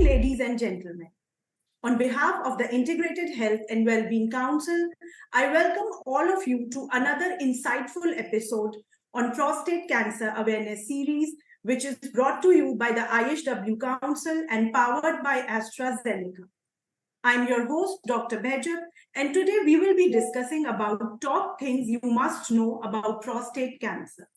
ladies and gentlemen. On behalf of the Integrated Health and Wellbeing Council, I welcome all of you to another insightful episode on Prostate Cancer Awareness Series, which is brought to you by the IHW Council and powered by AstraZeneca. I'm your host, Dr. Bajaj, and today we will be discussing about top things you must know about prostate cancer.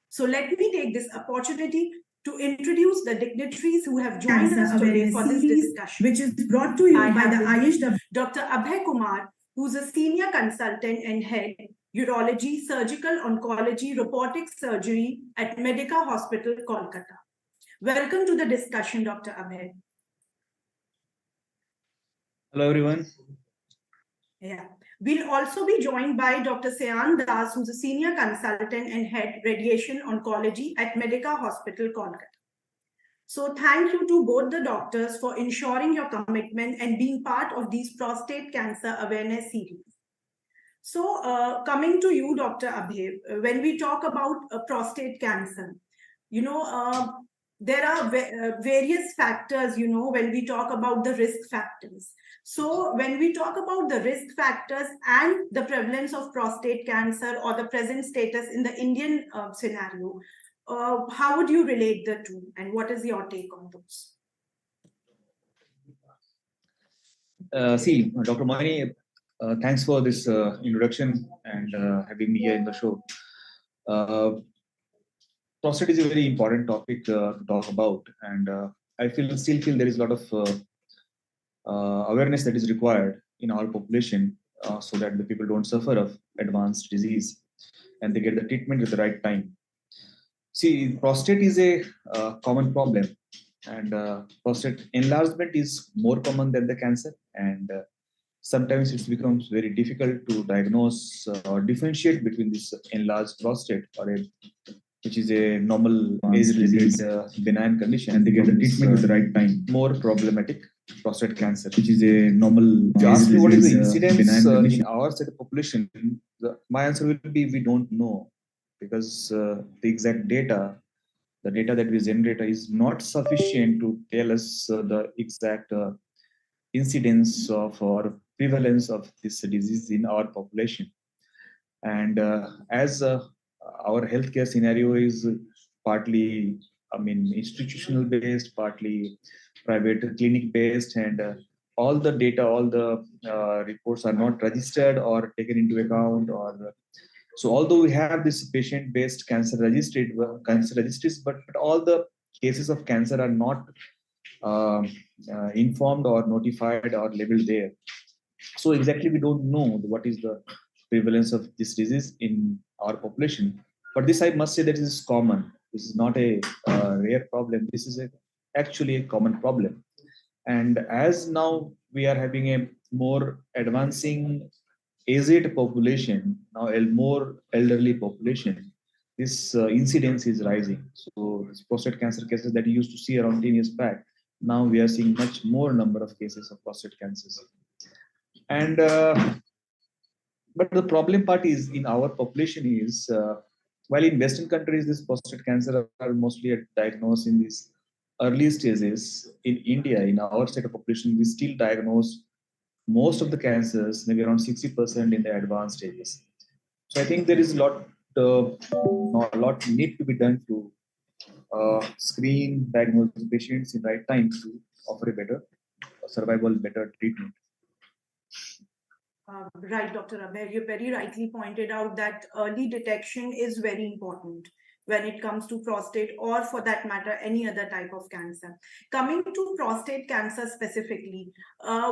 So let me take this opportunity to introduce the dignitaries who have joined us today for this discussion, which is brought to you by the IHW. Dr. Abhay Kumar, who's a senior consultant and head urology, surgical oncology, robotic surgery at Medica Hospital, Kolkata. Welcome to the discussion, Dr. Abhay. Hello, everyone. Yeah. We'll also be joined by Dr. Sayan Das, who's a senior consultant and head radiation oncology at Medica Hospital, Kolkata. So thank you to both the doctors for ensuring your commitment and being part of these prostate cancer awareness series. So coming to you, Dr. Abhay, when we talk about prostate cancer, there are various factors, when we talk about the risk factors. So when we talk about the risk factors and the prevalence of prostate cancer or the present status in the Indian scenario, how would you relate the two and what is your take on those? Dr. Moini, thanks for this introduction and having me here in the show. Prostate is a very important topic to talk about, and I still feel there is a lot of awareness that is required in our population so that the people don't suffer of advanced disease and they get the treatment at the right time. See, prostate is a common problem, and prostate enlargement is more common than the cancer, and sometimes it becomes very difficult to diagnose or differentiate between this enlarged prostate which is a normal age-related benign condition, and they get the treatment at the right time. More problematic prostate cancer, which is a normal. If you ask me what is the incidence in our set of population, my answer will be we don't know, because the exact data, the data that we generate is not sufficient to tell us the exact incidence of or prevalence of this disease in our population. And as our healthcare scenario is partly, institutional based, partly private clinic based, and all the data, all the reports are not registered or taken into account. So although we have this patient-based cancer registries, but all the cases of cancer are not informed or notified or labeled there. So exactly we don't know what is the prevalence of this disease in our population. But this, I must say, that this is common. This is not a rare problem. This is actually a common problem. And as now we are having a more advancing aged population, now a more elderly population, this incidence is rising. So this prostate cancer cases that you used to see around 10 years back, now we are seeing much more number of cases of prostate cancers. And but the problem part is in our population is while in Western countries this prostate cancer are mostly diagnosed in these early stages, in India, in our state of population, we still diagnose most of the cancers, maybe around 60% in the advanced stages. So I think there is a lot need to be done to screen, diagnose patients in right time to offer a better survival, better treatment. Right, Dr. Abhay, you very rightly pointed out that early detection is very important when it comes to prostate or, for that matter, any other type of cancer. Coming to prostate cancer specifically,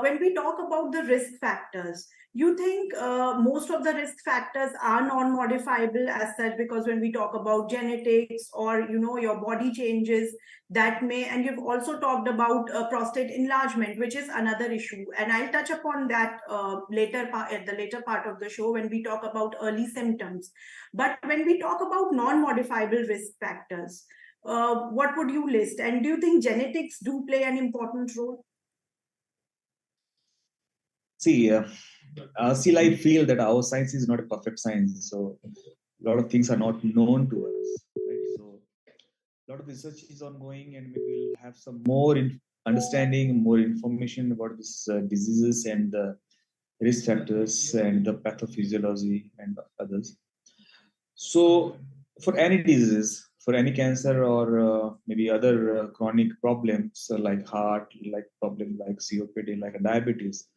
when we talk about the risk factors, you think most of the risk factors are non-modifiable as such, because when we talk about genetics or your body changes, that may, and you've also talked about prostate enlargement, which is another issue, and I'll touch upon that at the later part of the show when we talk about early symptoms. But when we talk about non-modifiable risk factors, what would you list, and do you think genetics do play an important role? Still I feel that our science is not a perfect science, so a lot of things are not known to us, right? So a lot of research is ongoing, and maybe we'll have some more understanding more information about these diseases and the risk factors and the pathophysiology and others. So, for any diseases, for any cancer or maybe other chronic problems like heart, like problem like COPD, like diabetes.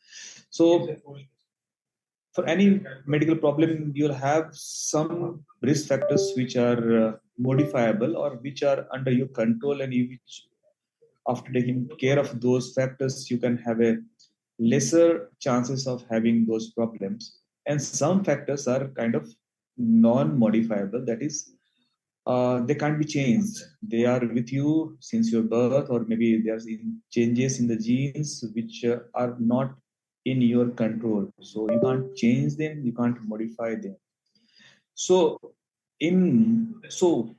So, for any medical problem, you'll have some risk factors which are modifiable or which are under your control, and which, after taking care of those factors, you can have a lesser chances of having those problems. And some factors are kind of non-modifiable. That is, they can't be changed. They are with you since your birth, or maybe there's changes in the genes which are not in your control. So you can't change them, you can't modify them. So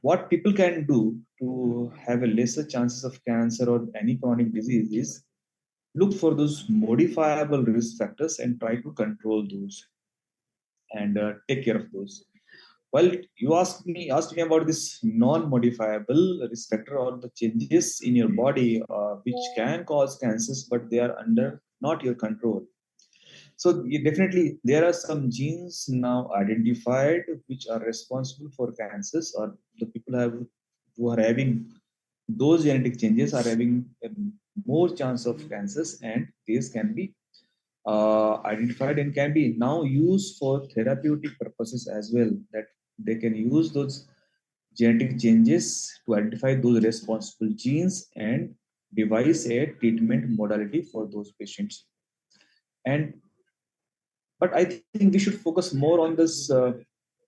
what people can do to have a lesser chances of cancer or any chronic disease is look for those modifiable risk factors and try to control those and take care of those. Well, you asked me about this non-modifiable risk factor or the changes in your body which can cause cancers, but they are under not your control. So definitely there are some genes now identified which are responsible for cancers, or the people who are having those genetic changes are having a more chance of cancers, and these can be identified and can be now used for therapeutic purposes as well. That they can use those genetic changes to identify those responsible genes and devise a treatment modality for those patients. And but I think we should focus more on this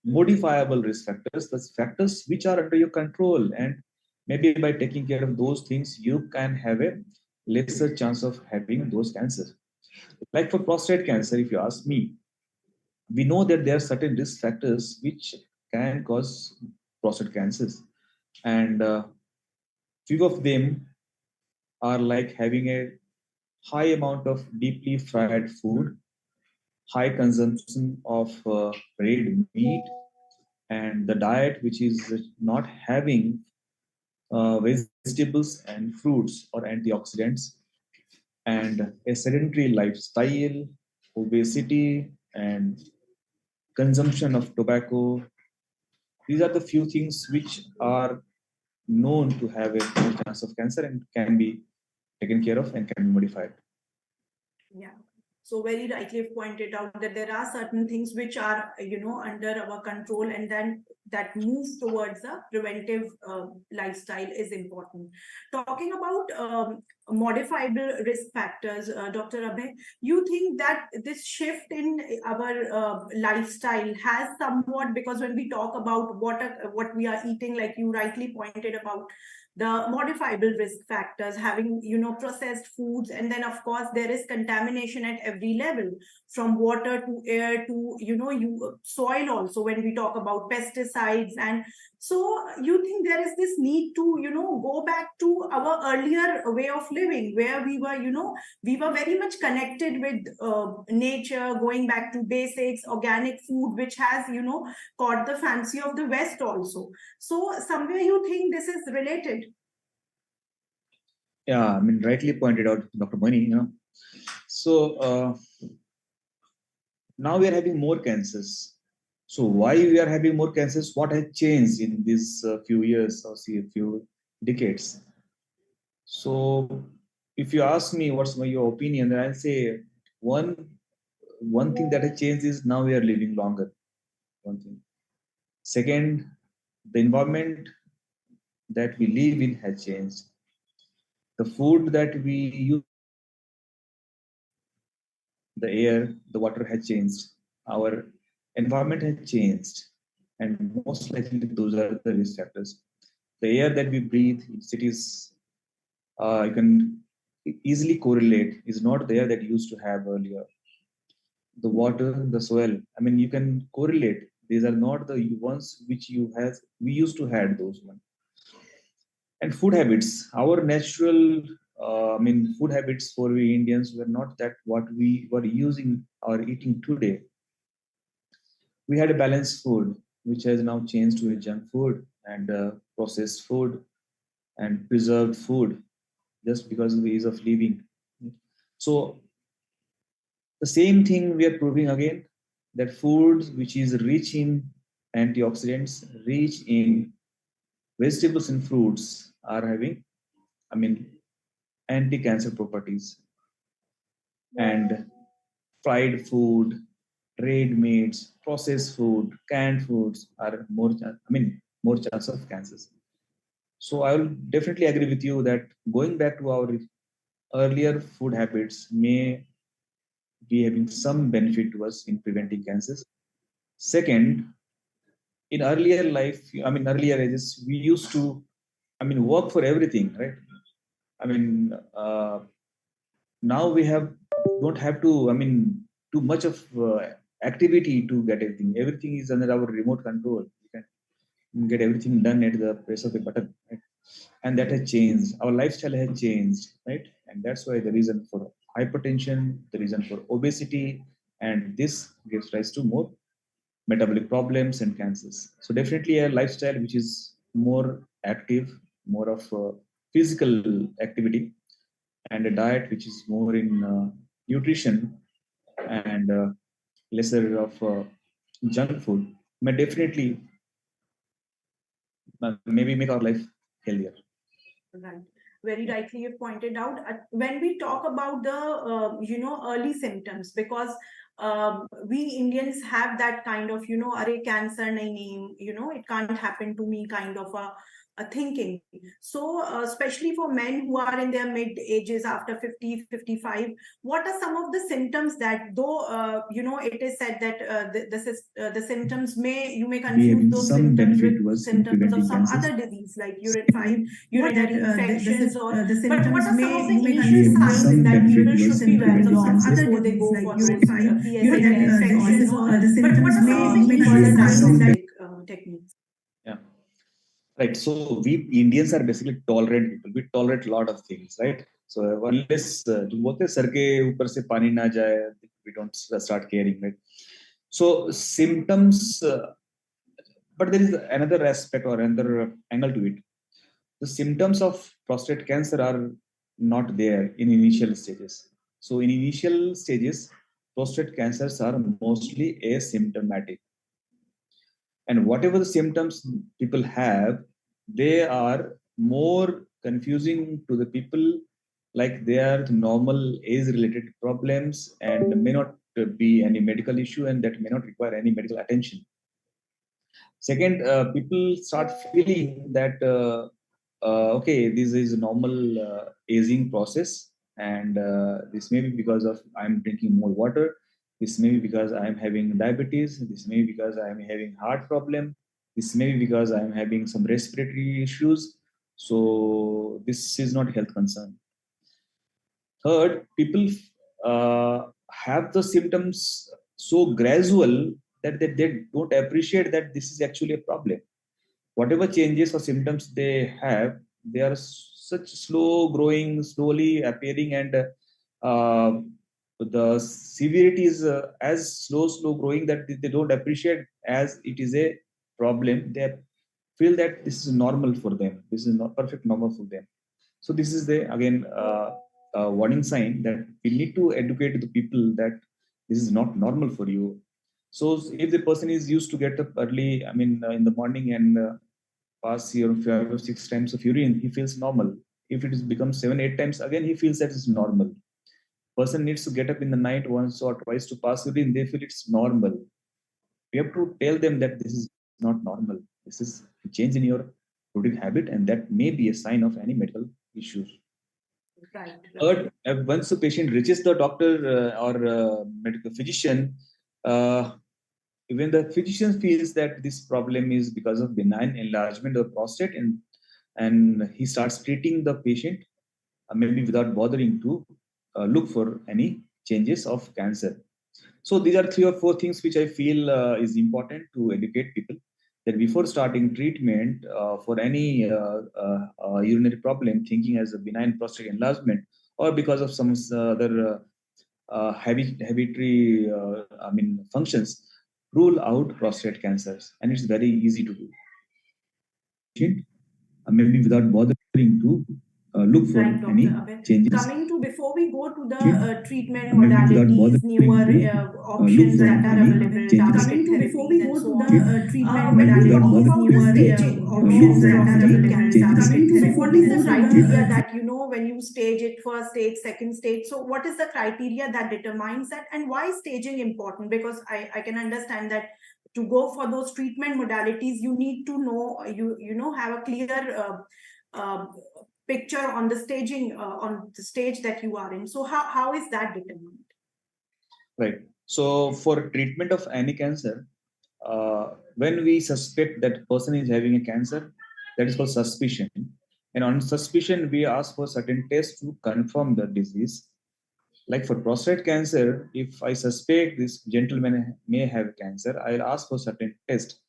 modifiable risk factors, the factors which are under your control, and maybe by taking care of those things, you can have a lesser chance of having those cancers. Like for prostate cancer, if you ask me, we know that there are certain risk factors which can cause prostate cancers, and few of them are like having a high amount of deeply fried food, high consumption of red meat, and the diet which is not having vegetables and fruits or antioxidants, and a sedentary lifestyle, obesity, and consumption of tobacco. These are the few things which are known to have a high chance of cancer and can be taken care of and can be modified. Yeah. So very rightly you've pointed out that there are certain things which are, under our control, and then that move towards a preventive lifestyle is important. Talking about modifiable risk factors, Dr. Abhay, you think that this shift in our lifestyle has somewhat, because when we talk about what we are eating, like you rightly pointed about, the modifiable risk factors, having processed foods, and then of course there is contamination at every level, from water to air to soil also, when we talk about pesticides. And so you think there is this need to go back to our earlier way of living, where we were very much connected with nature, going back to basics, organic food, which has caught the fancy of the West also. So somewhere you think this is related? Yeah, I mean, rightly pointed out, Dr. Mani. So now we are having more cancers. So why we are having more cancers? What has changed in these few years, or see a few decades? So if you ask me what's your opinion, then I'll say one thing that has changed is now we are living longer. One thing. Second, the environment that we live in has changed. The food that we use, the air, the water has changed. Our environment has changed. And most likely those are the risk factors. The air that we breathe in cities, you can easily correlate, is not the air that you used to have earlier. The water, the soil, I mean, you can correlate. These are not the ones which we used to had those ones. And food habits, our natural, food habits for we Indians were not that what we were using or eating today. We had a balanced food, which has now changed to a junk food and processed food and preserved food. just because of the ease of living. So the same thing we are proving again, that foods which is rich in antioxidants, rich in vegetables and fruits are having, I mean, anti-cancer properties. And fried food, red meats, processed food, canned foods are more chance of cancers. So I will definitely agree with you that going back to our earlier food habits may be having some benefit to us in preventing cancers. Second, in earlier life, earlier ages, we used to, work for everything, right? I mean, now we don't have to, too much of activity to get everything. Everything is under our remote control. We can get everything done at the press of a button, right? And that has changed. Our lifestyle has changed, right? And that's why the reason for hypertension, the reason for obesity, and this gives rise to more metabolic problems and cancers. So definitely a lifestyle which is more active, more of physical activity, and a diet which is more in nutrition and lesser of junk food may definitely maybe make our life healthier. Right. Very rightly you pointed out. When we talk about the early symptoms, because we Indians have that kind of array cancer nahi name, it can't happen to me kind of a thinking. So especially for men who are in their mid ages after 50, 55, what are some of the symptoms that, though it is said that the symptoms you may confuse those symptoms with symptoms of some other disease like urinary infections, but what are some of the initial signs that people should be aware of? Some other before they go for those PSA infections, but what are some of the initial signs that techniques? Yeah. Right. So we Indians are basically tolerant people. We tolerate a lot of things, right? So unless बोलते sir के ऊपर से पानी ना जाए, we don't start caring, right? So symptoms, but there is another aspect or another angle to it. The symptoms of prostate cancer are not there in initial stages. So in initial stages, prostate cancers are mostly asymptomatic. And whatever the symptoms people have, they are more confusing to the people, like they are normal age related problems and may not be any medical issue and that may not require any medical attention. Second, people start feeling that okay, this is a normal aging process, and this may be because of I'm drinking more water. This may be because I am having diabetes. This may be because I am having heart problem. This may be because I am having some respiratory issues. So this is not health concern. Third, people have the symptoms so gradual that they don't appreciate that this is actually a problem. Whatever changes or symptoms they have, they are such slow growing, slowly appearing, and the severity is as slow growing that they don't appreciate as it is a problem. They feel that this is normal for them. This is not perfect normal for them. So this is the again warning sign that we need to educate the people that this is not normal for you. So if the person is used to get up early, in the morning and pass your 5 or 6 times of urine, he feels normal. If it is becomes 7, 8 times, again he feels that it's normal. Person needs to get up in the night once or twice to pass urine, they feel it's normal. We have to tell them that this is not normal. This is a change in your routine habit, and that may be a sign of any medical issues. Right. Third, once the patient reaches the doctor or medical physician, when the physician feels that this problem is because of benign enlargement of the prostate, and he starts treating the patient, maybe without bothering to look for any changes of cancer. So these are 3 or 4 things which I feel is important to educate people, that before starting treatment for any urinary problem, thinking as a benign prostate enlargement or because of some other habituary functions, rule out prostate cancers, and it's very easy to do. Maybe without bothering to look for Right, Dr. any Abhay. changes. Coming to, before we go to the treatment Maybe without modalities, bothering newer to options look for that are any available, changes. targeted Before we therapies, go and to so the on. treatment What modalities, about the newer staging, options that are prostate available, cancer? targeted So therapies, what is the and so on. criteria that, when you stage it, first stage, second stage? So what is the criteria that determines that, and why is staging important? Because I can understand that to go for those treatment modalities, you need to know, have a clear picture on the staging, on the stage that you are in. So how is that determined? Right. So for treatment of any cancer, when we suspect that person is having a cancer, that is called suspicion. And on suspicion, we ask for certain tests to confirm the disease. Like for prostate cancer, if I suspect this gentleman may have cancer, I'll ask for certain tests.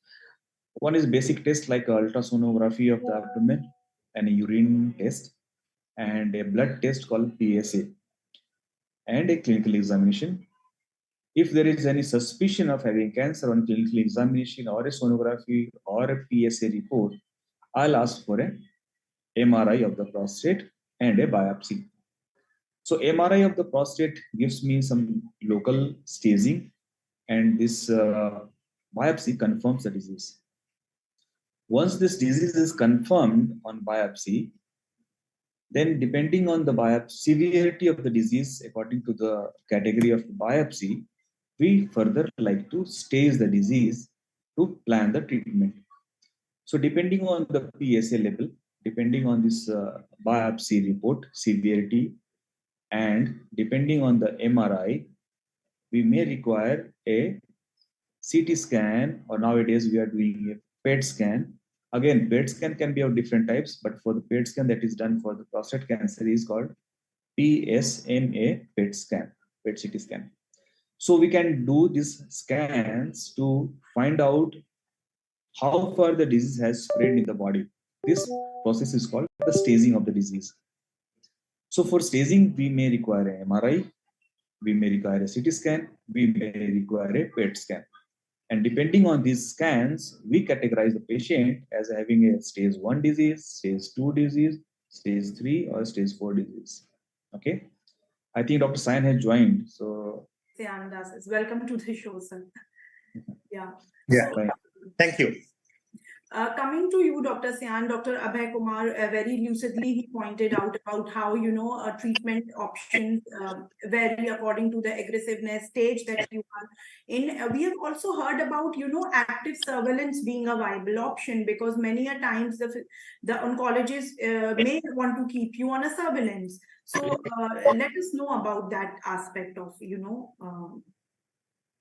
One is basic test like ultrasonography of the abdomen, and a urine test, and a blood test called PSA, and a clinical examination. If there is any suspicion of having cancer on clinical examination or a sonography or a PSA report, I'll ask for an MRI of the prostate and a biopsy. So MRI of the prostate gives me some local staging, and this biopsy confirms the disease. Once this disease is confirmed on biopsy, then depending on the severity of the disease, according to the category of the biopsy, we further like to stage the disease to plan the treatment. So depending on the PSA level, depending on this biopsy report severity, and depending on the MRI, we may require a CT scan, or nowadays we are doing a PET scan. Again, PET scan can be of different types, but for the PET scan that is done for the prostate cancer is called PSMA PET scan, PET CT scan. So we can do these scans to find out how far the disease has spread in the body. This process is called the staging of the disease. So for staging, we may require an MRI, we may require a CT scan, we may require a PET scan. And depending on these scans, we categorize the patient as having a stage 1 disease, stage 2 disease, stage 3, or stage 4 disease. Okay. I think Dr. Sayan has joined. So, Sayan is welcome to the show, sir. Yeah. Yeah. So, thank you. Coming to you, Dr. Sayan, Dr. Abhay Kumar, very lucidly he pointed out about how, treatment options vary according to the aggressiveness stage that you are in. We have also heard about, active surveillance being a viable option, because many a times the oncologist may want to keep you on a surveillance. So let us know about that aspect of,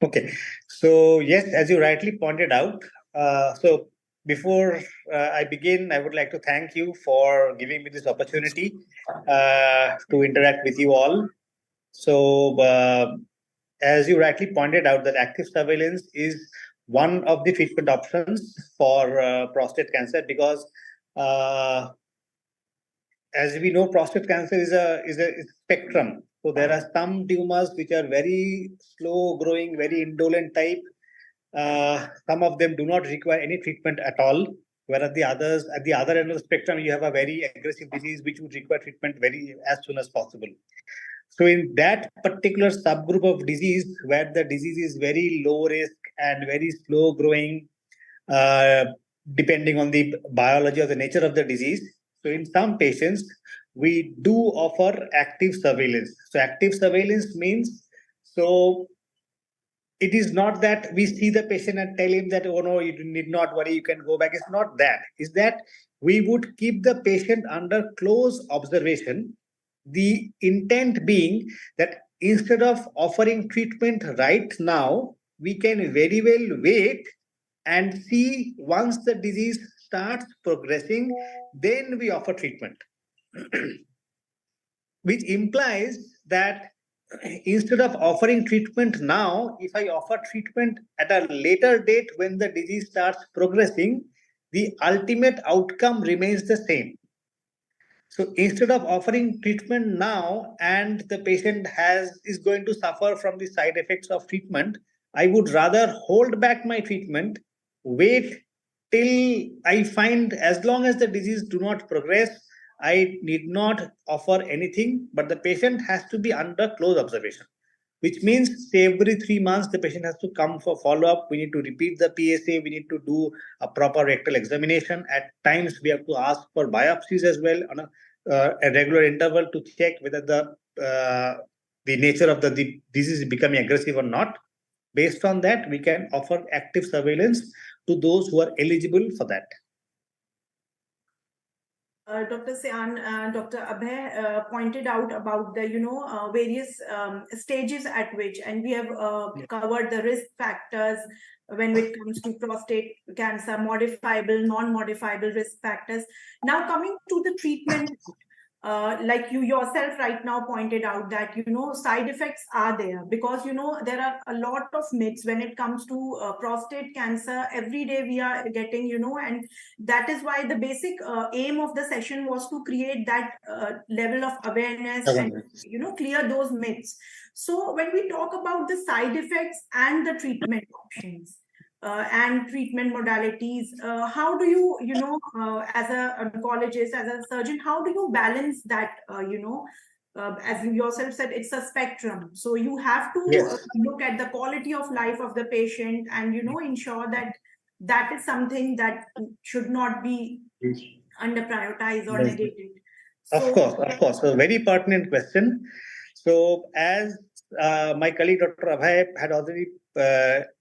Okay. So, yes, as you rightly pointed out, so before I begin, I would like to thank you for giving me this opportunity to interact with you all. So, as you rightly pointed out, that active surveillance is one of the treatment options for prostate cancer, because as we know, prostate cancer is a spectrum. So there are some tumors which are very slow growing, very indolent type. Some of them do not require any treatment at all, whereas the others, at the other end of the spectrum, you have a very aggressive disease which would require treatment very as soon as possible. So in that particular subgroup of disease, where the disease is very low risk and very slow growing, depending on the biology or the nature of the disease, so in some patients, we do offer active surveillance. So active surveillance means, so it is not that we see the patient and tell him that, oh no, you need not worry, you can go back. It's not that. It's that we would keep the patient under close observation. The intent being that instead of offering treatment right now, we can very well wait and see once the disease starts progressing, then we offer treatment. Which implies that instead of offering treatment now, if I offer treatment at a later date when the disease starts progressing, the ultimate outcome remains the same. So instead of offering treatment now and the patient is going to suffer from the side effects of treatment, I would rather hold back my treatment, wait till I find, as long as the disease do not progress, I need not offer anything, but the patient has to be under close observation, which means say every 3 months the patient has to come for follow-up. We need to repeat the PSA, we need to do a proper rectal examination. At times we have to ask for biopsies as well on a regular interval to check whether the nature of the disease is becoming aggressive or not. Based on that, we can offer active surveillance to those who are eligible for that. Dr. Sian, Dr. Abhay pointed out about the various stages at which, and we have covered the risk factors when it comes to prostate cancer, modifiable, non-modifiable risk factors. Now coming to the treatment, like you yourself right now pointed out that side effects are there, because there are a lot of myths when it comes to prostate cancer. Every day we are getting and that is why the basic aim of the session was to create that level of awareness and clear those myths. So when we talk about the side effects and the treatment options and treatment modalities, how do you as a oncologist, as a surgeon, how do you balance that as you yourself said, it's a spectrum, so you have to look at the quality of life of the patient and ensure that that is something that should not be under prioritized or negated. Of course. So very pertinent question. So as my colleague Dr. Abhay had already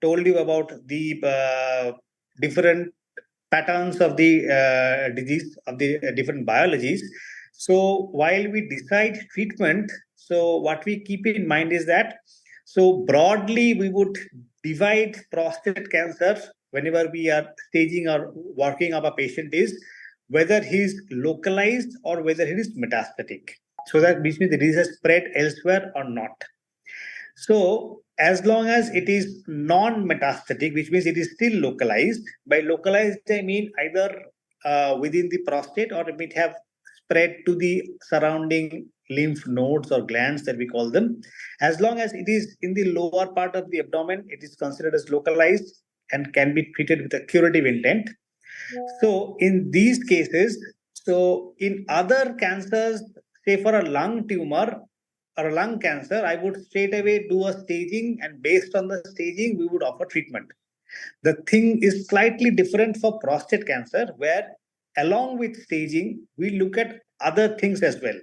told you about the different patterns of the disease, of the different biologies. So while we decide treatment, so what we keep in mind is that, so broadly we would divide prostate cancer whenever we are staging or working up a patient is whether he is localized or whether he is metastatic. So that which means the disease has spread elsewhere or not. So as long as it is non-metastatic, which means it is still localized. By localized, I mean either within the prostate, or it might have spread to the surrounding lymph nodes or glands that we call them. As long as it is in the lower part of the abdomen, it is considered as localized and can be treated with a curative intent. So in these cases, so in other cancers, say for a lung tumor or a lung cancer, I would straight away do a staging, and based on the staging, we would offer treatment. The thing is slightly different for prostate cancer, where along with staging, we look at other things as well.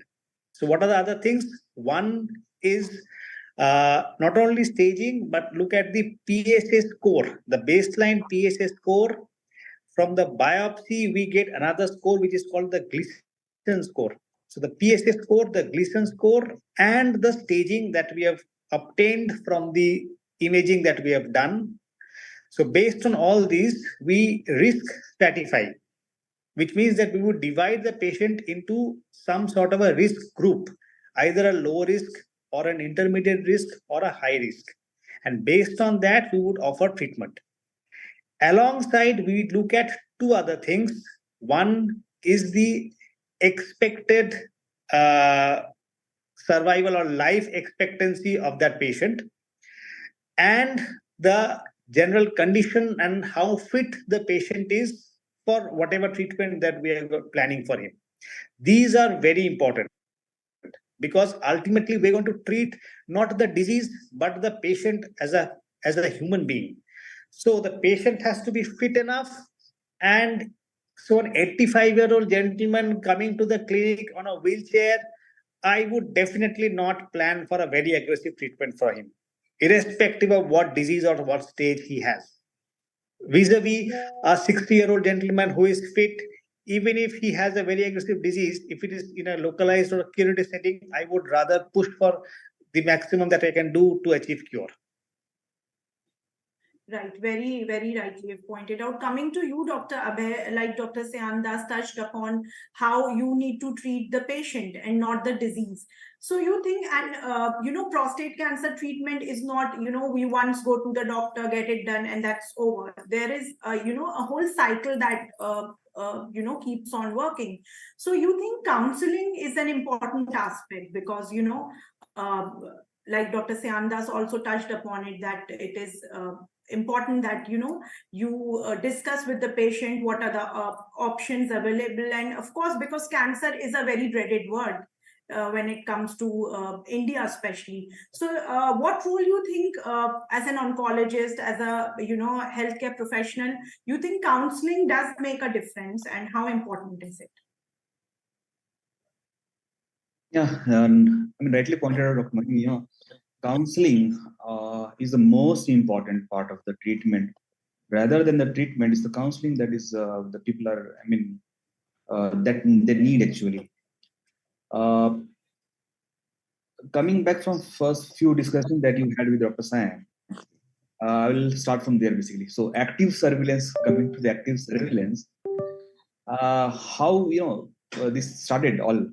So what are the other things? One is not only staging, but look at the PSA score, the baseline PSA score. From the biopsy, we get another score which is called the Gleason score. So the PSA score, the Gleason score, and the staging that we have obtained from the imaging that we have done. So based on all these, we risk stratify, which means that we would divide the patient into some sort of a risk group, either a low risk or an intermediate risk or a high risk. And based on that, we would offer treatment. Alongside, we look at two other things. One is the expected survival or life expectancy of that patient, and the general condition and how fit the patient is for whatever treatment that we are planning for him. These are very important, because ultimately we're going to treat not the disease but the patient as a human being. So the patient has to be fit enough, and so an 85-year-old gentleman coming to the clinic on a wheelchair, I would definitely not plan for a very aggressive treatment for him, irrespective of what disease or what stage he has. Vis-a-vis a 60-year-old gentleman who is fit, even if he has a very aggressive disease, if it is in a localized or a curative setting, I would rather push for the maximum that I can do to achieve cure. Right, very, very rightly you've pointed out. Coming to you, Dr. Abhay, like Dr. Seandas touched upon how you need to treat the patient and not the disease. So you think, and prostate cancer treatment is not, we once go to the doctor, get it done, and that's over. There is, a whole cycle that, keeps on working. So you think counseling is an important aspect, because, like Dr. Seandas also touched upon it, that it is important that you discuss with the patient what are the options available. And of course, because cancer is a very dreaded word when it comes to India especially. So what role you think, as an oncologist, as a healthcare professional, you think counseling does make a difference, and how important is it? Yeah, and I mean, rightly pointed out, Dr. Mani, counseling is the most important part of the treatment. Rather than the treatment, it's the counseling that is the people are, I mean, that they need actually. Coming back from first few discussions that you had with Dr. Sayan, I will start from there basically. So active surveillance, coming to the active surveillance, how this started all.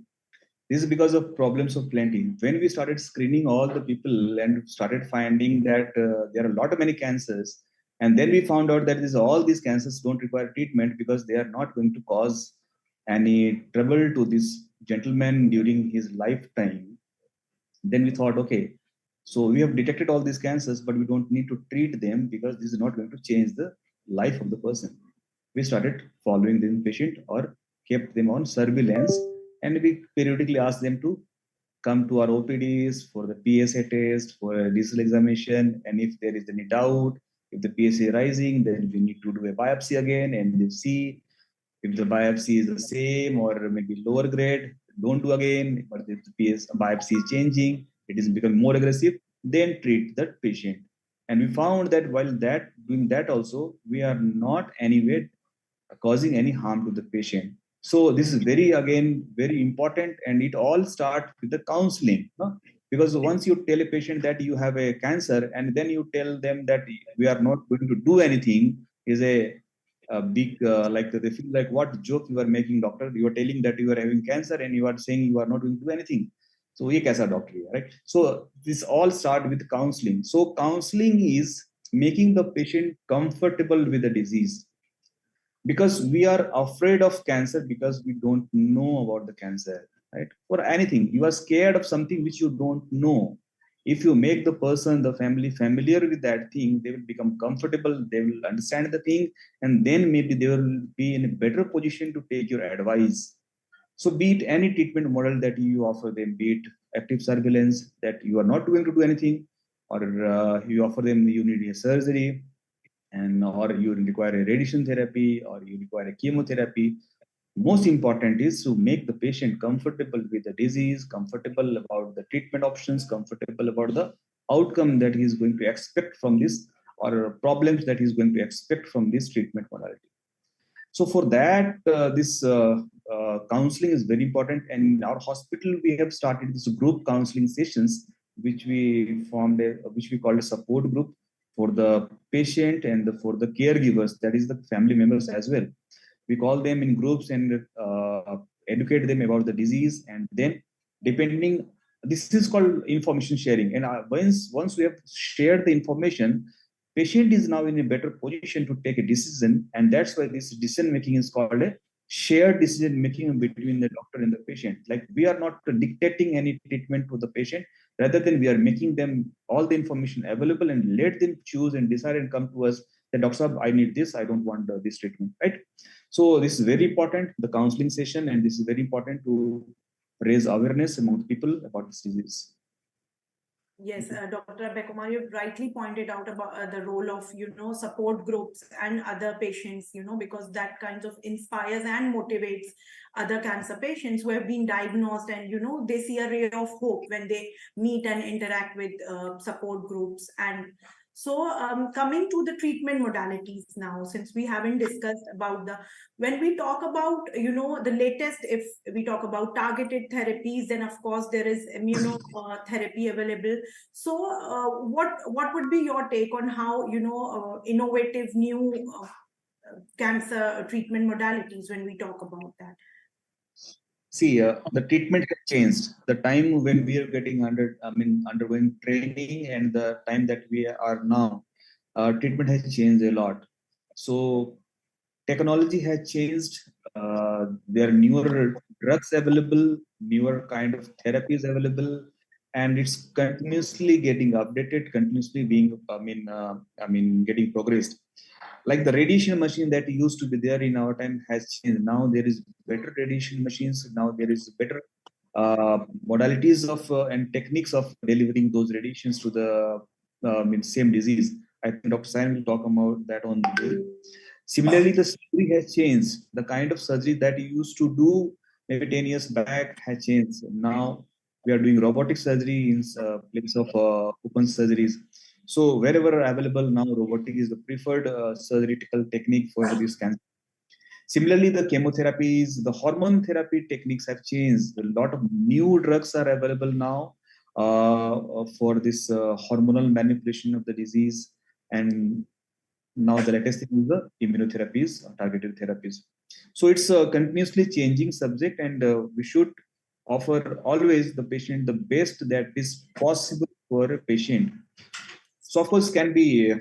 This is because of problems of plenty. When we started screening all the people and started finding that there are a lot of many cancers, and then we found out that all these cancers don't require treatment because they are not going to cause any trouble to this gentleman during his lifetime. Then we thought, okay, so we have detected all these cancers, but we don't need to treat them because this is not going to change the life of the person. We started following the patient or kept them on surveillance, and we periodically asked them to come to our OPDs for the PSA test, for a digital examination, and if there is any doubt, if the PSA is rising, then we need to do a biopsy again and then see if the biopsy is the same or maybe lower grade, don't do again. But if the biopsy is changing, it is becoming more aggressive, then treat that patient. And we found that while doing that also, we are not anyway causing any harm to the patient. So this is very important, and it all starts with the counseling. No? Because once you tell a patient that you have a cancer, and then you tell them that we are not going to do anything, is a big like they feel like, what joke you are making, doctor? You are telling that you are having cancer, and you are saying you are not going to do anything. So ye kaisa doctor hai, right? So this all start with counseling. So counseling is making the patient comfortable with the disease, because we are afraid of cancer because we don't know about the cancer, right? For anything, you are scared of something which you don't know. If you make the person, the family familiar with that thing, they will become comfortable, they will understand the thing, and then maybe they will be in a better position to take your advice. So be it any treatment model that you offer them, be it active surveillance that you are not going to do anything, or you offer them you need a surgery, and or you require a radiation therapy, or you require a chemotherapy. Most important is to make the patient comfortable with the disease, comfortable about the treatment options, comfortable about the outcome that he is going to expect from this, or problems that he is going to expect from this treatment modality. So for that, this counseling is very important. And in our hospital, we have started this group counseling sessions, which we which we call a support group for the patient and for the caregivers, that is the family members as well. We call them in groups and educate them about the disease, and then depending, this is called information sharing. And once we have shared the information, patient is now in a better position to take a decision, and that's why this decision making is called a shared decision making between the doctor and the patient. Like, we are not dictating any treatment to the patient, rather than we are making them all the information available and let them choose and decide and come to us that, doctor sahab, I need this, I don't want this treatment, right? So this is very important, the counseling session, and this is very important to raise awareness among people about this disease. Yes, Dr. Bekumar, you rightly pointed out about the role of, support groups and other patients, because that kind of inspires and motivates other cancer patients who have been diagnosed, and, they see a ray of hope when they meet and interact with support groups. And so coming to the treatment modalities now, since we haven't discussed about when we talk about, the latest, if we talk about targeted therapies, then of course there is immunotherapy available. So what would be your take on how, innovative new cancer treatment modalities when we talk about that? See, the treatment has changed. The time when we are undergoing training, and the time that we are now, treatment has changed a lot. So technology has changed. There are newer drugs available, newer kind of therapies available, and it's continuously getting updated, continuously being, getting progressed. Like the radiation machine that used to be there in our time has changed. Now there is better radiation machines. Now there is better modalities of and techniques of delivering those radiations to the same disease. I think Dr. Sain will talk about that on the day. Similarly, the surgery has changed. The kind of surgery that you used to do maybe 10 years back has changed. Now we are doing robotic surgery in place of open surgeries. So wherever available now, robotic is the preferred surgical technique for this cancer. Similarly, the chemotherapies, the hormone therapy techniques have changed. A lot of new drugs are available now for this hormonal manipulation of the disease. And now the latest thing is the immunotherapies, targeted therapies. So it's a continuously changing subject, and we should offer always the patient the best that is possible for a patient. So of course can be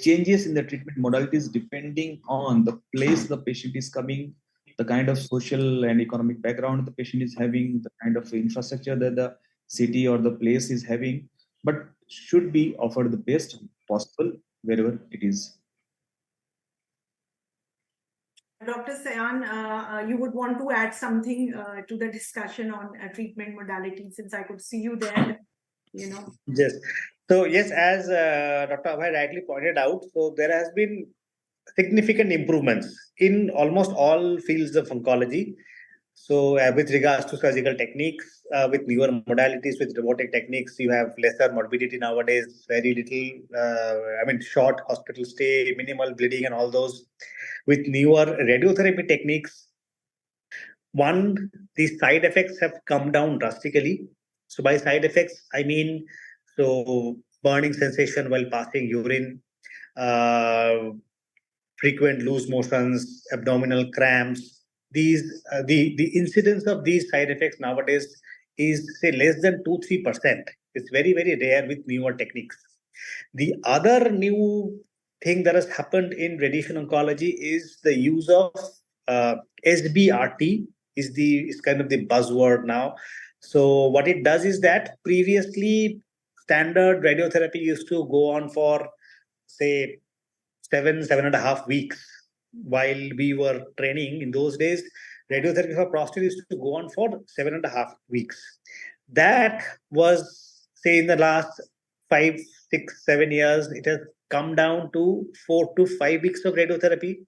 changes in the treatment modalities depending on the place the patient is coming, the kind of social and economic background the patient is having, the kind of infrastructure that the city or the place is having, but should be offered the best possible wherever it is. Dr. Sayan, you would want to add something to the discussion on treatment modality, since I could see you there, Yes. So yes, as Dr. Abhay rightly pointed out, so there has been significant improvements in almost all fields of oncology. So with regards to surgical techniques, with newer modalities, with robotic techniques, you have lesser morbidity nowadays, very little, short hospital stay, minimal bleeding and all those. With newer radiotherapy techniques, one, the side effects have come down drastically. So by side effects, I mean, so burning sensation while passing urine, uh, frequent loose motions, abdominal cramps. These the incidence of these side effects nowadays is say less than 2-3%. It's very very rare with newer techniques. The other new thing that has happened in radiation oncology is the use of SBRT is kind of the buzzword now. So what it does is that previously standard radiotherapy used to go on for say 7.5 weeks. While we were training in those days, radiotherapy for prostate used to go on for 7.5 weeks. That was, say, in the last 5, 6, 7 years, it has come down to 4 to 5 weeks of radiotherapy.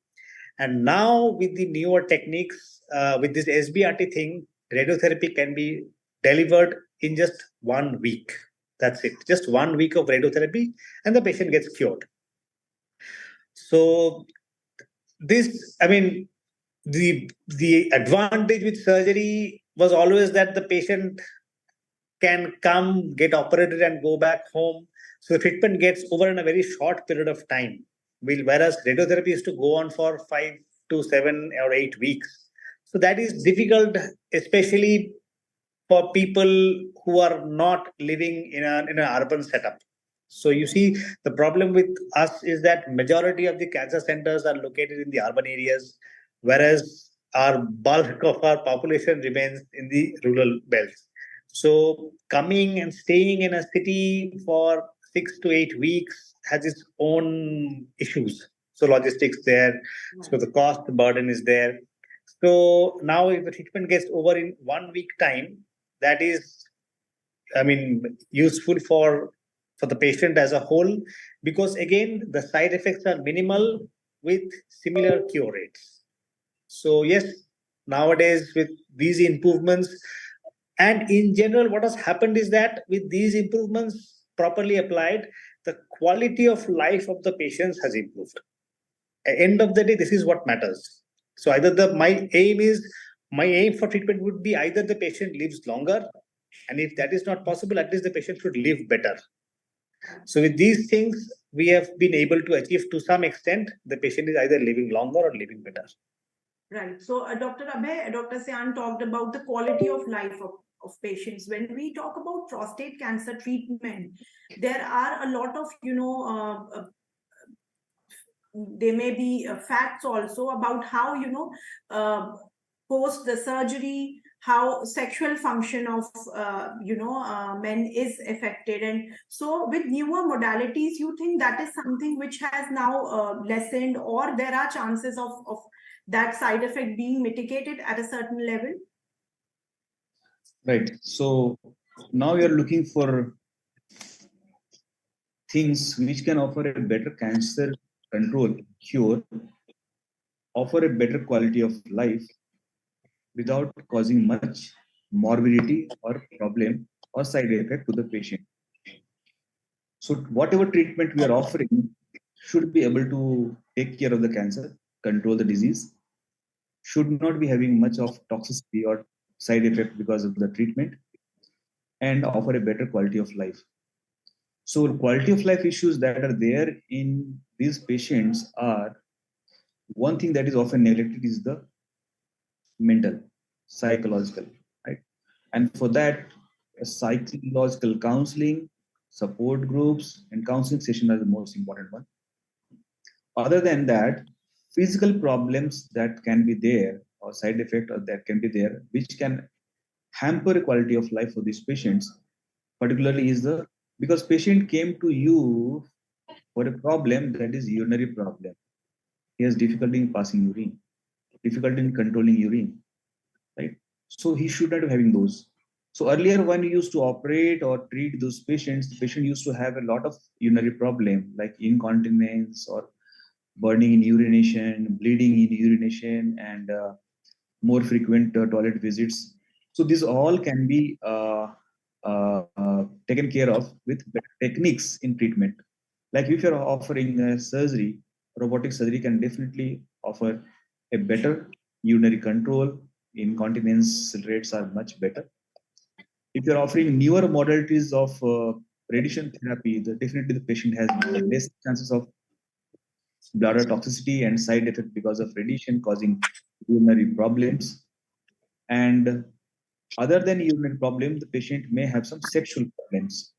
And now, with the newer techniques, with this SBRT thing, radiotherapy can be delivered in just 1 week. That's it. Just 1 week of radiotherapy, and the patient gets cured. So this, the advantage with surgery was always that the patient can come, get operated, and go back home. So the treatment gets over in a very short period of time. Whereas radiotherapy is to go on for 5 to 7 or 8 weeks. So that is difficult, especially for people who are not living in an urban setup. So you see, the problem with us is that majority of the cancer centers are located in the urban areas, whereas our bulk of our population remains in the rural belts. So coming and staying in a city for 6 to 8 weeks has its own issues. So logistics there, so the cost burden is there. So now if the treatment gets over in 1 week time, that is, useful for the patient as a whole, because again the side effects are minimal with similar cure rates. So yes, nowadays with these improvements, and in general what has happened is that with these improvements properly applied, the quality of life of the patients has improved. At the end of the day, this is what matters. So either my aim for treatment would be either the patient lives longer, and if that is not possible, at least the patient should live better. So with these things, we have been able to achieve to some extent, the patient is either living longer or living better. Right. So Dr. Abhay, Dr. Sayan talked about the quality of life of patients. When we talk about prostate cancer treatment, there are a lot of, there may be facts also about how, post the surgery, how sexual function of men is affected. And so with newer modalities, you think that is something which has now lessened, or there are chances of that side effect being mitigated at a certain level? Right. So now we are looking for things which can offer a better cancer control, cure, offer a better quality of life without causing much morbidity or problem or side effect to the patient. So whatever treatment we are offering should be able to take care of the cancer, control the disease, should not be having much of toxicity or side effect because of the treatment, and offer a better quality of life. So quality of life issues that are there in these patients are, one thing that is often neglected is the mental, psychological, right? And for that, psychological counseling, support groups, and counseling session are the most important one. Other than that, physical problems that can be there or side effect or that can be there, which can hamper quality of life for these patients, particularly is the, because patient came to you for a problem that is urinary problem. He has difficulty in passing urine, difficulty in controlling urine, right? So he should not be having those. So earlier, when you used to operate or treat those patients, the patient used to have a lot of urinary problem like incontinence or burning in urination, bleeding in urination, and more frequent toilet visits. So these all can be taken care of with better techniques in treatment. Like if you're offering surgery, robotic surgery can definitely offer a better urinary control. Incontinence rates are much better. If you're offering newer modalities of radiation therapy, definitely the patient has less chances of bladder toxicity and side effect because of radiation causing urinary problems. And other than urinary problem, the patient may have some sexual problems.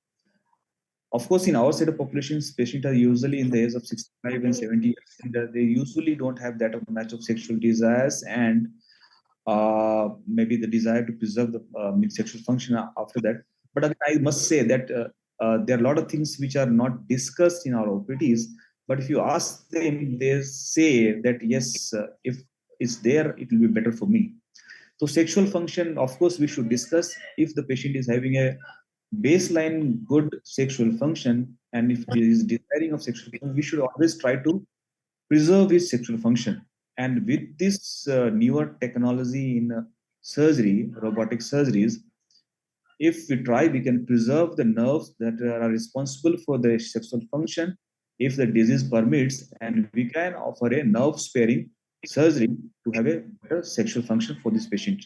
Of course, in our set of populations, patients are usually in the age of 65 and 70 years, and they usually don't have that much of sexual desires and maybe the desire to preserve the sexual function after that. But I must say that there are a lot of things which are not discussed in our OPDs. But if you ask them, they say that yes, if it's there, it will be better for me. So sexual function, of course, we should discuss if the patient is having a baseline good sexual function, and if he is desiring of sexual function, we should always try to preserve his sexual function. And with this newer technology in surgery, robotic surgeries, if we try, we can preserve the nerves that are responsible for the sexual function if the disease permits, and we can offer a nerve sparing surgery to have a better sexual function for this patient.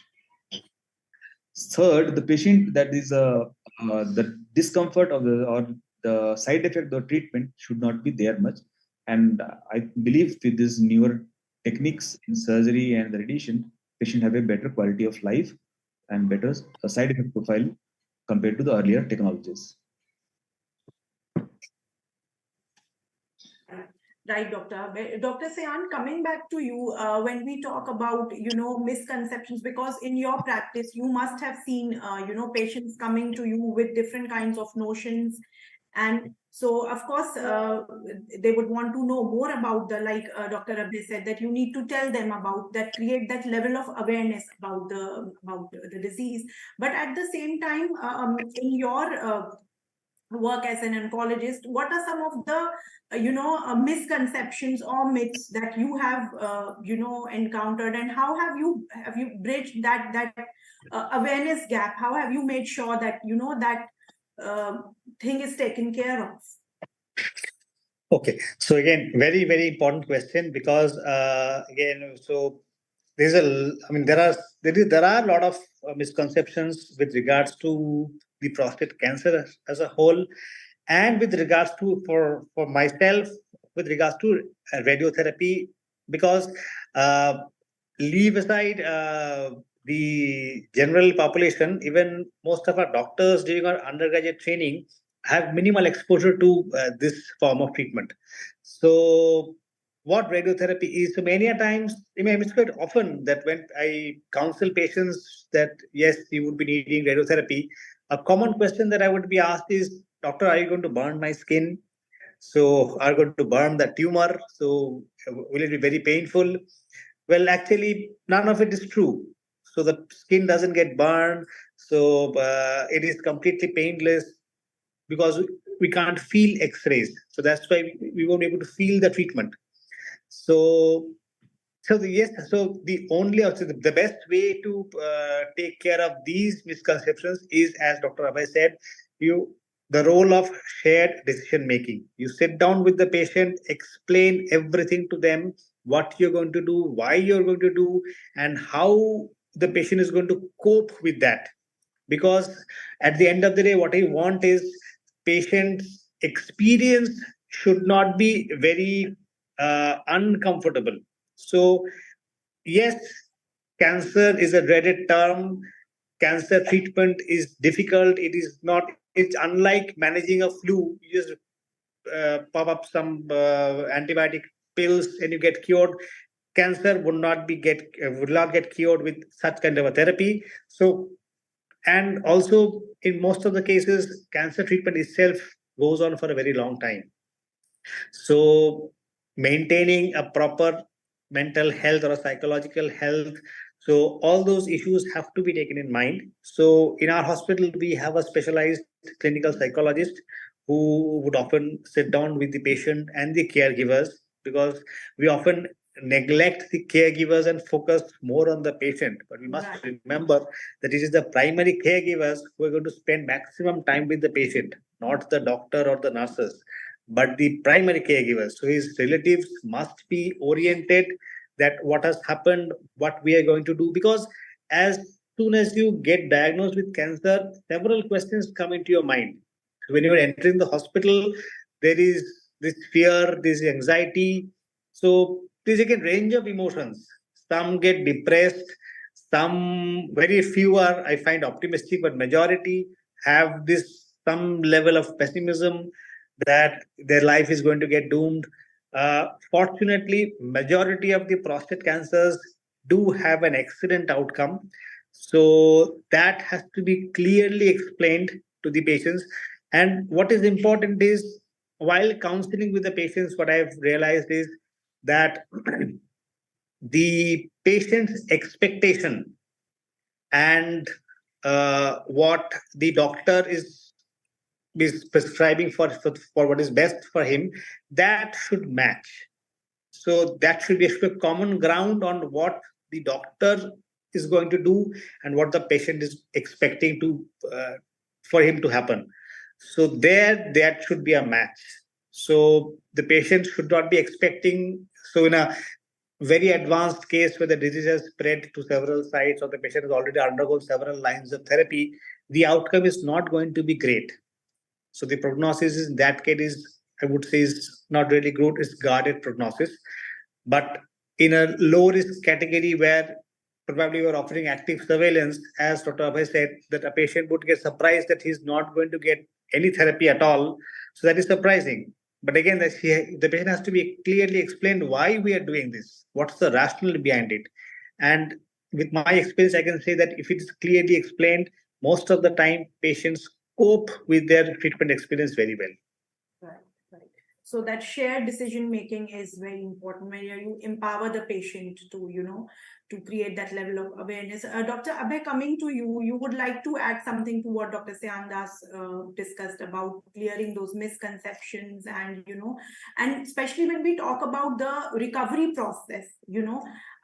Third, the patient that is the discomfort of the or the side effect of the treatment should not be there much. And I believe with these newer techniques in surgery and the radiation, patient have a better quality of life and better side effect profile compared to the earlier technologies. Right, Doctor. Dr. Sayan, coming back to you, when we talk about, misconceptions, because in your practice, you must have seen, patients coming to you with different kinds of notions. And so, of course, they would want to know more about like Dr. Abhay said, that you need to tell them about that, create that level of awareness about the disease. But at the same time, in your work as an oncologist, what are some of the misconceptions or myths that you have encountered, and how have you bridged that awareness gap? How have you made sure that that thing is taken care of? Okay, so again, very very important question, because again, so there's a, I mean, there are a lot of misconceptions with regards to the prostate cancer as a whole, and with regards to, for myself, with regards to radiotherapy, because leave aside the general population, even most of our doctors during our undergraduate training have minimal exposure to this form of treatment. So what radiotherapy is. So many a times, it's quite often that when I counsel patients that yes, you would be needing radiotherapy, a common question that I would be asked is, doctor, are you going to burn my skin? So are you going to burn the tumor? So will it be very painful? Well, actually, none of it is true. So the skin doesn't get burned. So it is completely painless because we can't feel X-rays. So that's why we won't be able to feel the treatment. So, so the only, also the best way to take care of these misconceptions is, as Dr. Abhay said, the role of shared decision making. You sit down with the patient, explain everything to them, what you're going to do, why you're going to do, and how the patient is going to cope with that. Because at the end of the day, what I want is patient's experience should not be very uncomfortable. So yes, cancer is a dreaded term. Cancer treatment is difficult. It is not. It's unlike managing a flu. You just pop up some antibiotic pills and you get cured. Cancer would not get cured with such kind of a therapy. So, and also in most of the cases, cancer treatment itself goes on for a very long time. So maintaining a proper mental health or a psychological health, so all those issues have to be taken in mind. So in our hospital, we have a specialized clinical psychologist who would often sit down with the patient and the caregivers, because we often neglect the caregivers and focus more on the patient. But we must remember that it is the primary caregivers who are going to spend maximum time with the patient, not the doctor or the nurses, but the primary caregivers. So his relatives must be oriented that what has happened, what we are going to do. Because as soon as you get diagnosed with cancer, several questions come into your mind. When you're entering the hospital, there is this fear, this anxiety. So there's again range of emotions. Some get depressed, some, very few are, I find, optimistic, but majority have this some level of pessimism that their life is going to get doomed. Fortunately, majority of the prostate cancers do have an excellent outcome. So that has to be clearly explained to the patients. And what is important is, while counseling with the patients, what I've realized is that the patient's expectation and what the doctor is prescribing for what is best for him, that should match. So that should be a common ground on what the doctor is going to do and what the patient is expecting to for him to happen. So that should be a match. So the patient should not be expecting. So in a very advanced case where the disease has spread to several sites or the patient has already undergone several lines of therapy, the outcome is not going to be great. So the prognosis in that case is, I would say, is not really good. It's guarded prognosis. But in a low risk category where probably we're offering active surveillance, as Dr. Abhay said, that a patient would get surprised that he's not going to get any therapy at all. So that is surprising. But again, the patient has to be clearly explained why we are doing this. What's the rationale behind it? And with my experience, I can say that if it is clearly explained, most of the time patients cope with their treatment experience very well. Right, right. So that shared decision making is very important, where you empower the patient to, to create that level of awareness. Dr. Abhay, coming to you, you would like to add something to what Dr. Syandas discussed about clearing those misconceptions and, and especially when we talk about the recovery process,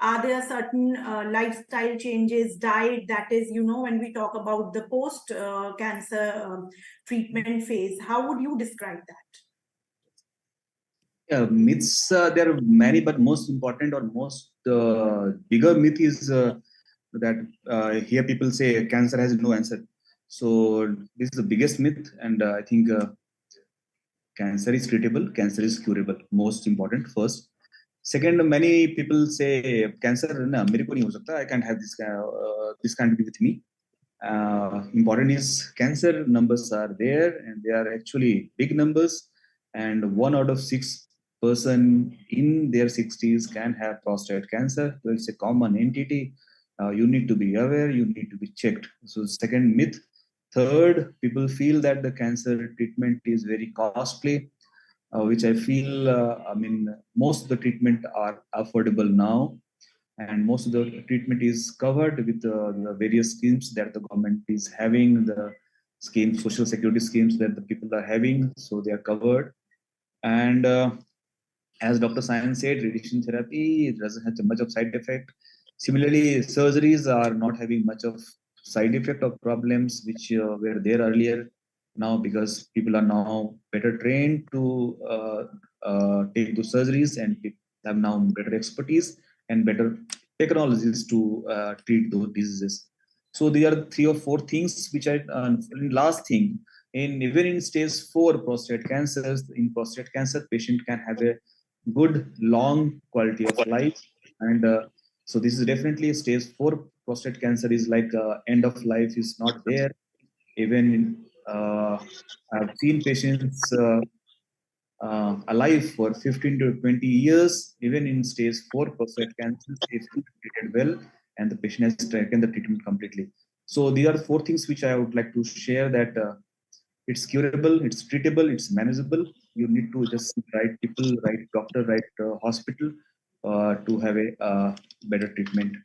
are there certain lifestyle changes, diet, that is, when we talk about the post-cancer treatment phase, how would you describe that? Yeah, myths, there are many, but most important or most bigger myth is that here people say cancer has no answer. So this is the biggest myth, and I think cancer is treatable, cancer is curable. Most important first. Second, many people say cancer na मेरे को नहीं हो सकता. I can't have this can't be with me. Important is cancer numbers are there, and they are actually big numbers, and 1 out of 6 person in their 60s can have prostate cancer. So it's a common entity. You need to be aware, you need to be checked. So second myth. Third, people feel that the cancer treatment is very costly, which I feel, most of the treatment are affordable now, and most of the treatment is covered with the various schemes that the government is having, the schemes, social security schemes that the people are having, so they are covered. And as Dr. Sayan said, radiation therapy, it doesn't have much of side effect. Similarly, surgeries are not having much of side effect or problems which were there earlier. Now, because people are now better trained to take those surgeries, and people have now better expertise and better technologies to treat those diseases. So there are three or four things which I last thing, in even in stage 4 prostate cancers, in prostate cancer patient can have a good long quality of life. And so this is definitely a stage 4 prostate cancer is like end of life is not there. Even I've seen patients alive for 15 to 20 years, even in stage 4 prostate cancer, if treated well and the patient has taken the treatment completely. So these are four things which I would like to share, that it's curable, it's treatable, it's manageable. You need to just right people, right doctor, right hospital to have a better treatment.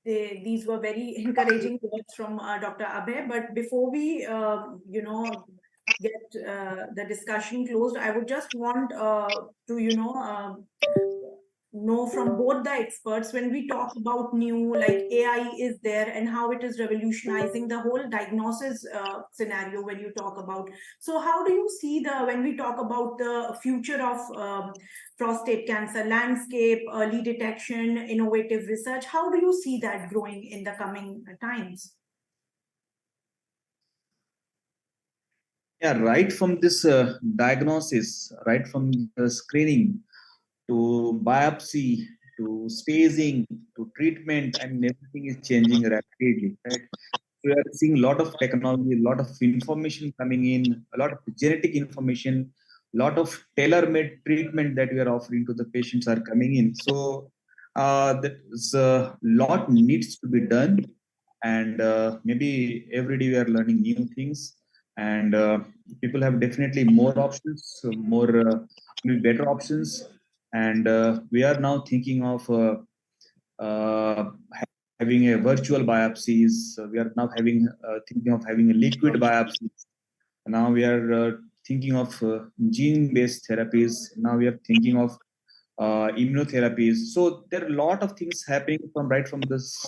These were very encouraging words from Dr. Abhay. But before we, get the discussion closed, I would just want to, know from both the experts, when we talk about new, like AI is there and how it is revolutionizing the whole diagnosis scenario when you talk about. So how do you see when we talk about the future of prostate cancer landscape, early detection, innovative research, how do you see that growing in the coming times? Yeah, right from this diagnosis, right from the screening to biopsy to staging to treatment, I mean, everything is changing rapidly, right? We are seeing a lot of technology, a lot of information coming in, a lot of genetic information, a lot of tailor-made treatment that we are offering to the patients are coming in. So there's a lot needs to be done, and maybe every day we are learning new things, and people have definitely more options, more maybe better options, and we are now thinking of uh, having a virtual biopsies. We are now having thinking of having a liquid biopsies. Now we are thinking of gene-based therapies. Now we are thinking of immunotherapies. So there are a lot of things happening from right from this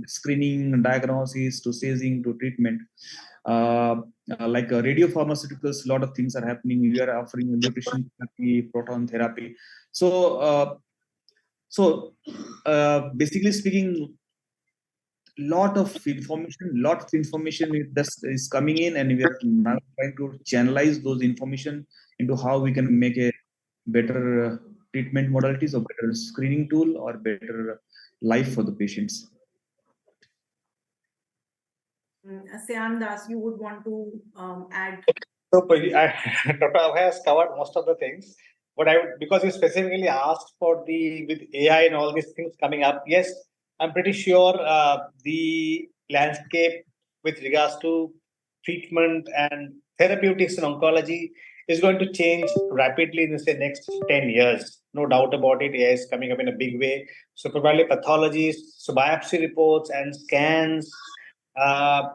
screening, diagnosis to staging to treatment. Like radiopharmaceuticals, a lot of things are happening. We are offering nutrition therapy, proton therapy. So basically speaking, lot of information is coming in, and we are now trying to channelize those information into how we can make a better treatment modalities or better screening tool or better life for the patients. Sayan Das, you would want to add? So, Dr. Abhay has covered most of the things, but I would, because you specifically asked for the with AI and all these things coming up, yes, I'm pretty sure the landscape with regards to treatment and therapeutics in oncology is going to change rapidly in the next 10 years. No doubt about it. AI is coming up in a big way. So probably pathologies, so biopsy reports and scans, uh,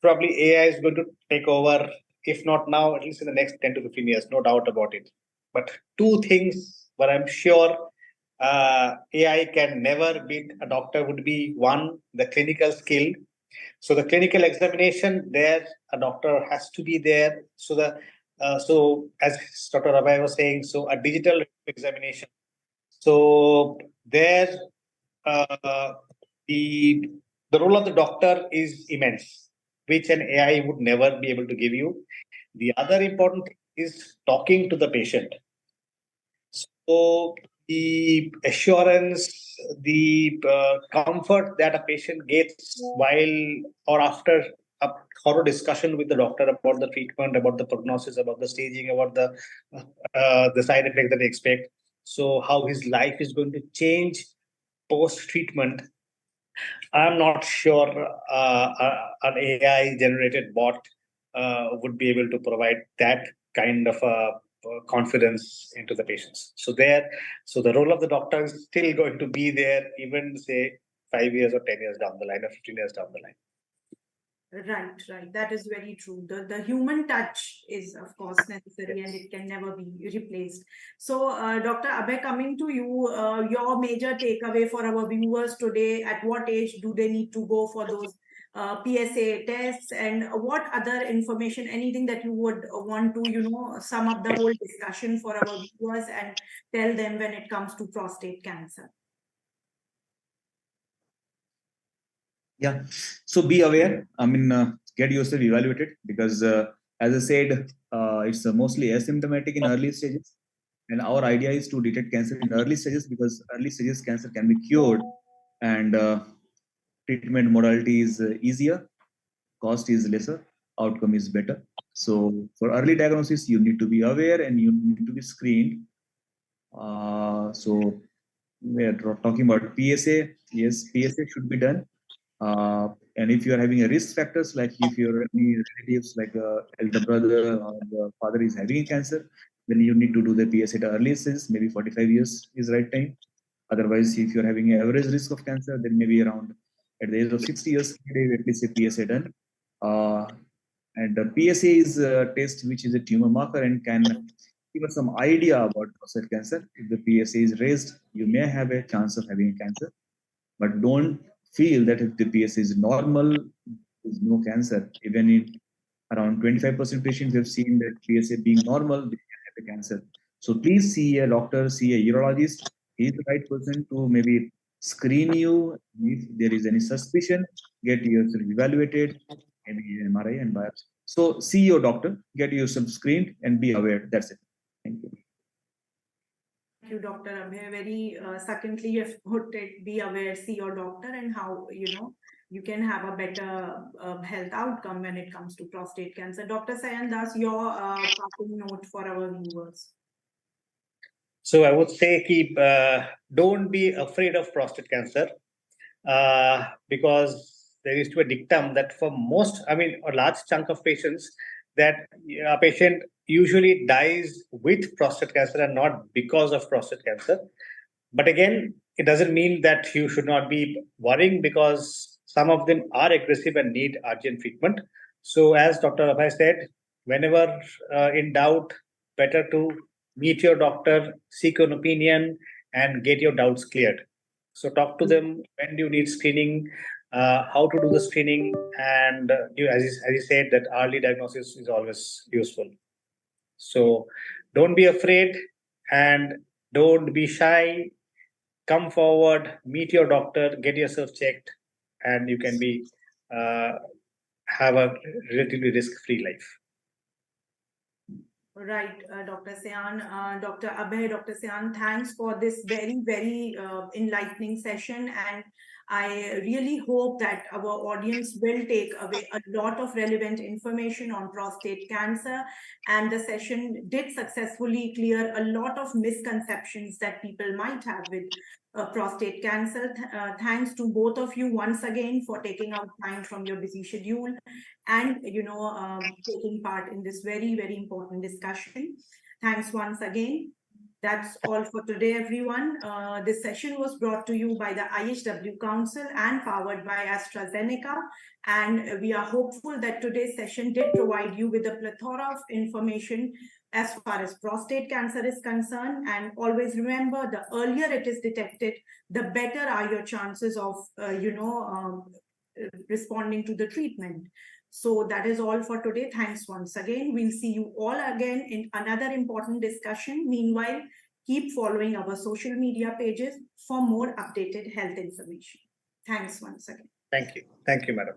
probably AI is going to take over, if not now, at least in the next 10 to 15 years, no doubt about it. But two things, but I'm sure AI can never beat a doctor would be one, the clinical skill. So the clinical examination there, a doctor has to be there. So as Dr. Abhay was saying, so a digital examination. So there, uh, the the role of the doctor is immense, which an AI would never be able to give you. The other important thing is talking to the patient. So the assurance, the comfort that a patient gets while or after a thorough discussion with the doctor about the treatment, about the prognosis, about the staging, about the side effects that they expect. So how his life is going to change post-treatment. I'm not sure an AI-generated bot would be able to provide that kind of confidence into the patients. So the role of the doctor is still going to be there, even say 5 years or 10 years down the line, or 15 years down the line. Right. That is very true. The human touch is, of course, necessary, Yes. and it can never be replaced. So, Dr. Abhay, coming to you, your major takeaway for our viewers today: at what age do they need to go for those PSA tests, and what other information, anything that you would want to, sum up the whole discussion for our viewers and tell them when it comes to prostate cancer? Yeah. So be aware. Get yourself evaluated, because, as I said, it's mostly asymptomatic in early stages. And our idea is to detect cancer in early stages, because early stages cancer can be cured, and treatment modality is easier, cost is lesser, outcome is better. So for early diagnosis, you need to be aware and you need to be screened. So we are talking about PSA. Yes, PSA should be done. And if you are having a risk factors, like if your any relatives, like elder brother or the father is having cancer, then you need to do the PSA at early stage. Maybe 45 years is right time. Otherwise, if you're having an average risk of cancer, then maybe around at the age of 60 years, at least a PSA done. And the PSA is a test which is a tumor marker and can give us some idea about prostate cancer. If the PSA is raised, you may have a chance of having cancer, but don't feel that if the PSA is normal, there's no cancer. Even in around 25% patients, we have seen that PSA being normal, they can have a cancer. So please see a doctor, see a urologist. He is the right person to maybe screen you. If there is any suspicion, get yourself evaluated, maybe MRI and biopsy. So see your doctor, get yourself screened, and be aware. That's it. Thank you. Thank you, Dr. Abhay. Very succinctly, you have put it: be aware, see your doctor, and how you can have a better health outcome when it comes to prostate cancer. Dr. Sayan Das, your parting note for our viewers. So I would say don't be afraid of prostate cancer, because there is a dictum that for a large chunk of patients, that a patient usually dies with prostate cancer and not because of prostate cancer. But again, it doesn't mean that you should not be worrying, because some of them are aggressive and need urgent treatment. So as Dr. Abhay said, whenever in doubt, better to meet your doctor, seek an opinion, and get your doubts cleared. So talk to them when you need screening, how to do the screening, and as you said, that early diagnosis is always useful. So don't be afraid and don't be shy. Come forward, meet your doctor, get yourself checked, and you can have a relatively risk-free life. Right, Dr. Sayan, Dr. Abhay, Dr. Sayan, thanks for this very, very enlightening session. And I really hope that our audience will take away a lot of relevant information on prostate cancer. And the session did successfully clear a lot of misconceptions that people might have with prostate cancer. Thanks to both of you once again for taking out time from your busy schedule and taking part in this very, very important discussion. Thanks once again. That's all for today, everyone. This session was brought to you by the IHW Council and powered by AstraZeneca. And we are hopeful that today's session did provide you with a plethora of information as far as prostate cancer is concerned. And always remember, the earlier it is detected, the better are your chances of, responding to the treatment. So that is all for today. Thanks once again. We'll see you all again in another important discussion. Meanwhile, keep following our social media pages for more updated health information. Thanks once again. Thank you. Thank you, madam.